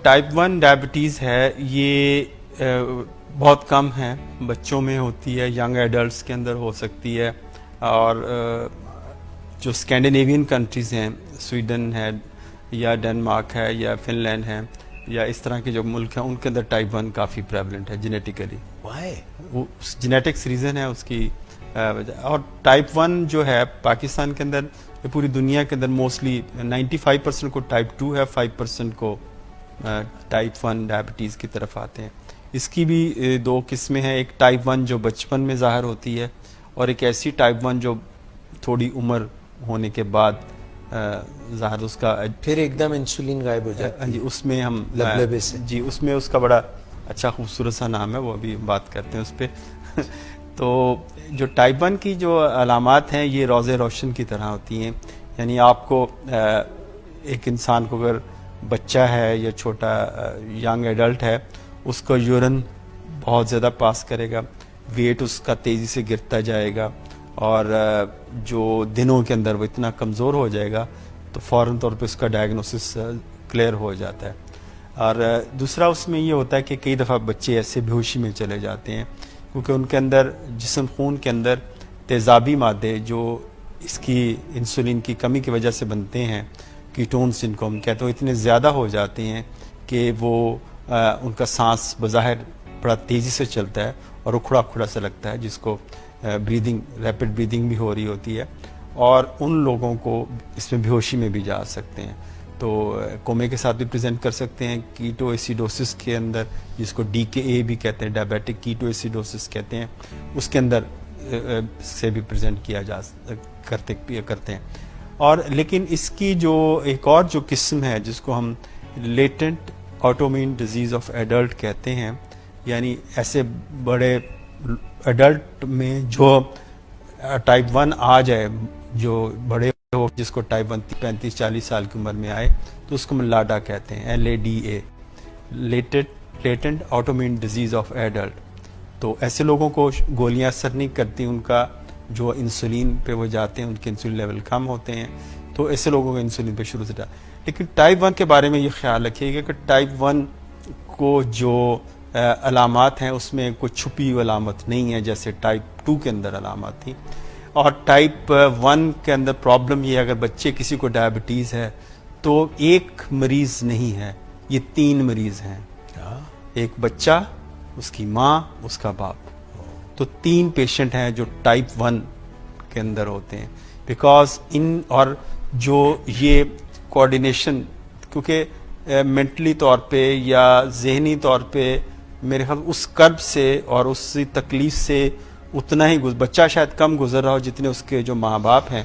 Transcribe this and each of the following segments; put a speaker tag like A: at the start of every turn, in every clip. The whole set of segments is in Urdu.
A: ٹائپ 1 ڈائبٹیز ہے یہ بہت کم ہے، بچوں میں ہوتی ہے، ینگ ایڈلٹس کے اندر ہو سکتی ہے، اور جو اسکینڈینیوین کنٹریز ہیں، سویڈن ہے یا ڈنمارک ہے یا فن لینڈ ہے یا اس طرح کے جو ملک ہیں، ان کے اندر ٹائپ 1 کافی پریولنٹ ہے جینیٹیکلی. وہ جینیٹکس ریزن ہے اس کی وجہ. اور ٹائپ 1 جو ہے پاکستان کے اندر، پوری دنیا کے اندر موسٹلی 95% کو ٹائپ 2 ہے، 5% کو ٹائپ 1 ڈائبٹیز کی طرف آتے ہیں. اس کی بھی دو قسمیں ہیں، ایک ٹائپ 1 جو بچپن میں ظاہر ہوتی ہے، اور ایک ایسی ٹائپ 1 جو تھوڑی عمر ہونے کے بعد ظاہر اس کا
B: پھر ایک دم انسولین غائب ہو جاتا ہے.
A: جی اس میں ہم
B: لبلبے سے
A: جی اس میں اس کا بڑا اچھا خوبصورت سا نام ہے، وہ ابھی بات کرتے ہیں اس پہ. تو جو ٹائپ 1 کی جو علامات ہیں یہ روز روشن کی طرح ہوتی ہیں. یعنی آپ کو ایک انسان کو اگر بچہ ہے یا چھوٹا ینگ ایڈلٹ ہے، اس کو یورین بہت زیادہ پاس کرے گا، ویٹ اس کا تیزی سے گرتا جائے گا، اور جو دنوں کے اندر وہ اتنا کمزور ہو جائے گا تو فوراً طور پہ اس کا ڈائگنوسس کلیئر ہو جاتا ہے. اور دوسرا اس میں یہ ہوتا ہے کہ کئی دفعہ بچے ایسے بے ہوشی میں چلے جاتے ہیں کیونکہ ان کے اندر جسم خون کے اندر تیزابی مادے جو اس کی انسولین کی کمی کی وجہ سے بنتے ہیں، کیٹونز جن کو ہم کہتے ہیں، اتنے زیادہ ہو جاتے ہیں کہ وہ ان کا سانس بظاہر بڑا تیزی سے چلتا ہے اور اکھڑا اکھڑا سا لگتا ہے، جس کو بریدنگ ریپڈ بریدنگ بھی ہو رہی ہوتی ہے، اور ان لوگوں کو اس میں بے ہوشی میں بھی جا سکتے ہیں. تو کومے کے ساتھ بھی پریزنٹ کر سکتے ہیں. کیٹو ایسیڈوسس کے اندر، جس کو DKA بھی کہتے ہیں، ڈائبیٹک کیٹو ایسیڈوسس کہتے ہیں، اس کے اندر سے بھی پریزنٹ کیا جا کرتے ہیں. اور لیکن اس کی جو ایک اور جو قسم ہے جس کو ہم latent autoimmune disease of adult کہتے ہیں، یعنی ایسے بڑے ایڈلٹ میں جو ٹائپ 1 آ جائے، جو بڑے ہو، جس کو ٹائپ 1 35-40 سال کی عمر میں آئے، تو اس کو ہم لاڈا کہتے ہیں، LADA، latent autoimmune disease of adult. تو ایسے لوگوں کو گولیاں اثر نہیں کرتی، ان کا جو انسولین پہ وہ جاتے ہیں، ان کے انسولین لیول کم ہوتے ہیں، تو ایسے لوگوں کو انسولین پہ شروع سے جاتے ہیں. لیکن ٹائپ 1 کے بارے میں یہ خیال رکھیے گا کہ ٹائپ 1 کو جو علامات ہیں اس میں کوئی چھپی علامت نہیں ہے جیسے ٹائپ 2 کے اندر علامات تھیں. اور ٹائپ 1 کے اندر پرابلم یہ ہے، اگر بچے کسی کو ڈائبٹیز ہے تو ایک مریض نہیں ہے، یہ 3 مریض ہیں، ایک بچہ، اس کی ماں، اس کا باپ. تو 3 پیشنٹ ہیں جو ٹائپ 1 کے اندر ہوتے ہیں. بیکاز اور جو یہ کوآرڈینیشن، کیونکہ مینٹلی طور پہ یا ذہنی طور پہ میرے خیال اس کرب سے اور اسی تکلیف سے اتنا ہی بچہ شاید کم گزر رہا ہو جتنے اس کے جو ماں باپ ہیں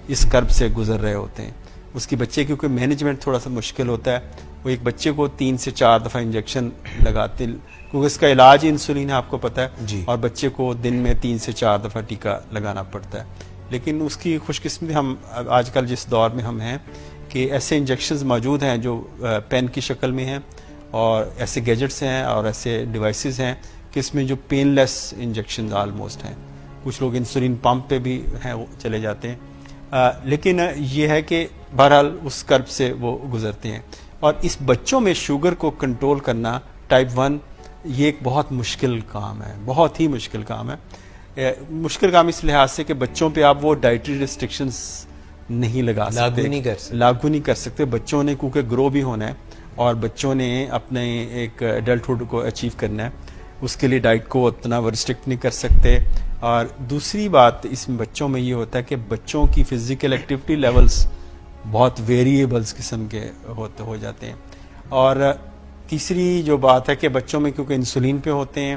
A: اس کرب سے گزر رہے ہوتے ہیں. اس کی بچے کیونکہ مینجمنٹ تھوڑا سا مشکل ہوتا ہے، وہ ایک بچے کو 3 سے 4 دفعہ انجیکشن لگاتے، کیونکہ اس کا علاج انسولین ہے، آپ کو پتہ ہے
B: جی.
A: اور بچے کو دن میں 3 سے 4 دفعہ ٹیکہ لگانا پڑتا ہے. لیکن اس کی خوش قسمتی ہم آج کل جس دور میں ہم ہیں کہ ایسے انجیکشنز موجود ہیں جو پین کی شکل میں ہیں، اور ایسے گیجٹس ہیں اور ایسے ڈیوائسز ہیں کہ اس میں جو پین لیس انجیکشنز آلموسٹ ہیں. کچھ لوگ انسولین پمپ پہ بھی ہیں، وہ چلے جاتے ہیں. لیکن یہ ہے کہ بہرحال اس کرب سے وہ گزرتے ہیں. اور اس بچوں میں شوگر کو کنٹرول کرنا ٹائپ 1 یہ ایک بہت مشکل کام ہے، بہت ہی مشکل کام ہے. مشکل کام اس لحاظ سے کہ بچوں پہ آپ وہ ڈائٹری ریسٹرکشنز نہیں لگا سکتے، لاگو نہیں کر سکتے. بچوں نے کیونکہ گرو بھی ہونا ہے اور بچوں نے اپنے ایک ایڈلٹہڈ کو اچیو کرنا ہے، اس کے لیے ڈائٹ کو اتنا ریسٹرکٹ نہیں کر سکتے. اور دوسری بات اس میں بچوں میں یہ ہوتا ہے کہ بچوں کی فزیکل ایکٹیویٹی لیولز بہت ویریبلز قسم کے ہو جاتے ہیں. اور تیسری جو بات ہے کہ بچوں میں کیونکہ انسولین پہ ہوتے ہیں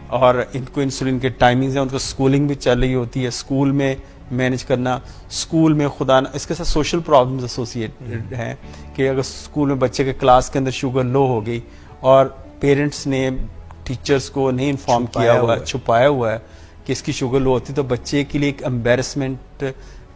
A: اور ان کو انسولین کے ٹائمنگز ہیں، ان کو اسکولنگ بھی چل رہی ہوتی ہے، اسکول میں مینج کرنا، اسکول میں خدا اس کے ساتھ سوشل پرابلمز ایسوسیٹڈ ہیں کہ اگر اسکول میں بچے کے کلاس کے اندر شوگر لو ہو گئی اور پیرنٹس نے ٹیچرز کو نہیں انفارم کیا ہوا ہے، چھپایا ہوا ہے کہ اس کی شوگر لو ہوتی، تو بچے کے لیے ایک امبیرسمنٹ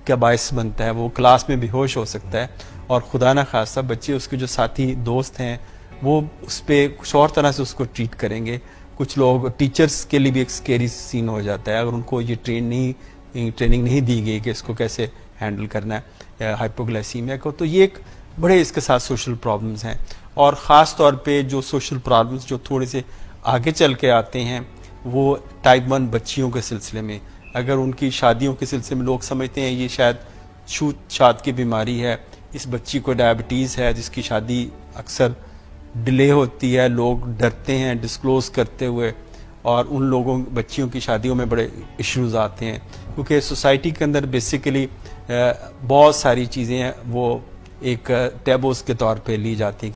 A: کا باعث بنتا ہے. وہ کلاس میں بے ہوش ہو سکتا ہے اور خدا نہ خواستہ بچے اس کے جو ساتھی دوست ہیں وہ اس پہ کچھ اور طرح سے اس کو ٹریٹ کریں گے. کچھ لوگ ٹیچرز کے لیے بھی ایک سکیری سین ہو جاتا ہے اگر ان کو یہ ٹریننگ نہیں دی گئی کہ اس کو کیسے ہینڈل کرنا ہے ہائپوگلائسیمیا کو. تو یہ ایک بڑے اس کے ساتھ سوشل پرابلمس ہیں، اور خاص طور پہ جو سوشل پرابلمس جو تھوڑے سے آگے چل کے آتے ہیں وہ ٹائپ 1 بچیوں کے سلسلے میں. اگر ان کی شادیوں کے سلسلے میں لوگ سمجھتے ہیں یہ شاید چھوت چھات کی بیماری ہے، اس بچی کو ڈائبٹیز ہے جس کی شادی اکثر ڈیلے ہوتی ہے، لوگ ڈرتے ہیں ڈسکلوز کرتے ہوئے، اور ان لوگوں بچیوں کی شادیوں میں بڑے ایشوز آتے ہیں، کیونکہ سوسائٹی کے اندر بیسیکلی بہت ساری چیزیں ہیں وہ ایک ٹیبوز کے طور پہ لی جاتی ہیں.